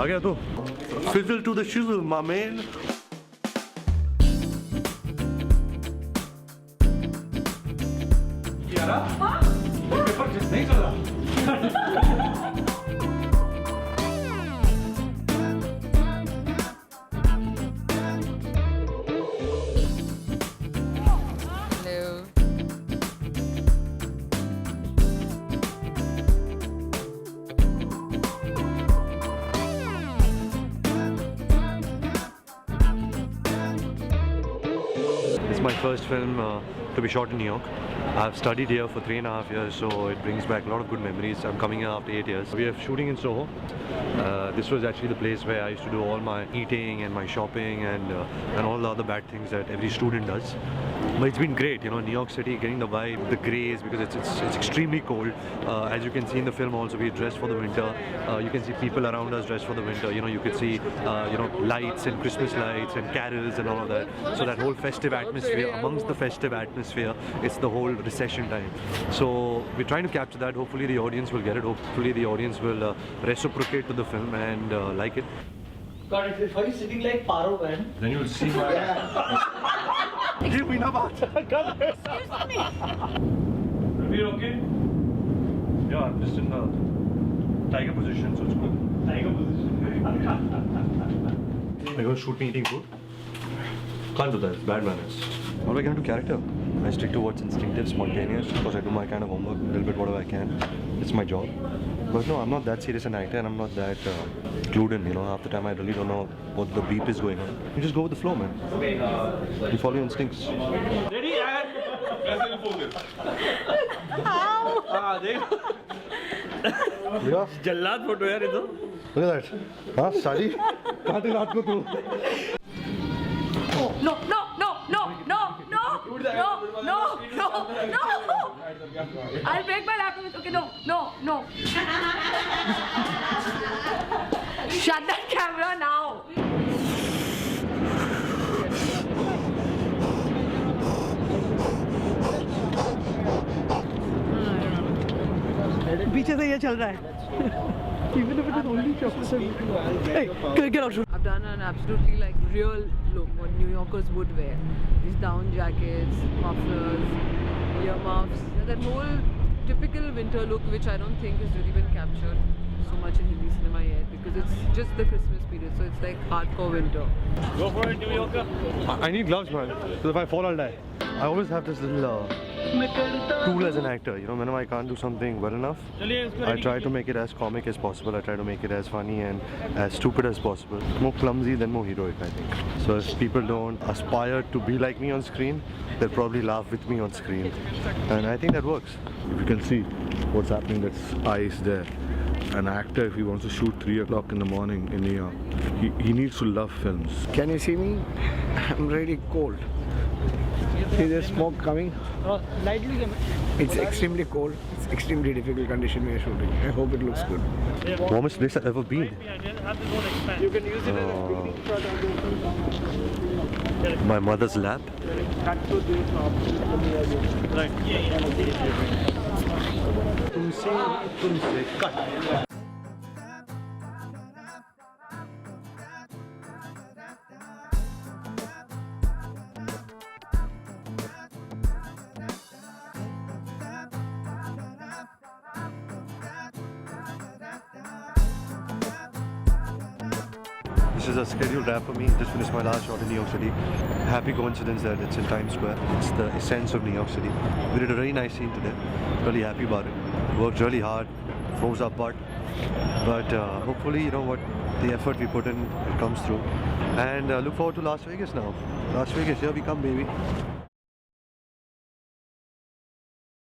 आ गया तो fizzle to the shizzle, my man. नहीं चल रहा। It's my first film to be shot in New York. I've studied here for 3.5 years, so it brings back a lot of good memories. I'm coming here after 8 years. We are shooting in Soho. This was actually the place where I used to do all my eating and my shopping and all the other bad things that every student does. But it's been great, you know, New York City, getting the vibe, the greys, because it's extremely cold. As you can see in the film also, we dressed for the winter. You can see people around us dressed for the winter. You know, you could see, you know, lights and Christmas lights and carols and all of that. So that whole festive atmosphere, amongst the festive atmosphere, it's the whole recession time. So we're trying to capture that. Hopefully the audience will get it. Hopefully the audience will reciprocate to the film and like it. God, if you're sitting like Paro, man. Then you'll see why. Give me number. Excuse me. Are you okay? Yeah, I'm just in the tiger position, so it's good. Tiger position. Are you going to shoot me eating food? Can't do that. It's bad manners. How do I get into character? I stick to what's instinctive, spontaneous, because I do my kind of homework, a little bit whatever I can. It's my job. But no, I'm not that serious an actor and I'm not that clued in, you know. Half the time I really don't know what the beep is going on. You just go with the flow, man. You follow your instincts. Ready and... How? Ah, Yeah. जल्लाद photo यार ये तो. Look at that. Huh? Sadi? Kaate raat ko tu. No, no, no, no, no, no, no, no, no, no. I'll break my laptop. It's okay, no, no, no. Shut that camera now. पीछे से ये चल रहा है. Even if it is only chocolate. Hey, get out. I've done an absolutely like real look what New Yorkers would wear. These down jackets, mufflers, earmuffs. That whole typical winter look which I don't think has really been captured so much in Hindi cinema yet because it's just the Christmas period, so it's like hardcore winter. Go for it, New Yorker. I need gloves, man. Because if I fall, I'll die. I always have this little tool as an actor. You know, whenever I can't do something well enough, I try to make it as comic as possible. I try to make it as funny and as stupid as possible. More clumsy than more heroic, I think. So if people don't aspire to be like me on screen, they'll probably laugh with me on screen. And I think that works. If you can see what's happening, that's ice there. An actor, if he wants to shoot 3 o'clock in the morning in New York, he needs to love films. Can you see me? I'm really cold. Is there smoke coming? Lightly. It's extremely cold. It's extremely difficult condition we are shooting. I hope it looks good. Warmest place I've ever been. You can use it as a breathing shot. My mother's lap. Right. cut. This is a scheduled wrap for me. Just finished my last shot in New York City. Happy coincidence that it's in Times Square. It's the essence of New York City. We did a very nice scene today. Really happy about it. Worked really hard. Froze our butt. But hopefully, you know what, the effort we put in, it comes through. And look forward to Las Vegas now. Las Vegas, here we come, baby.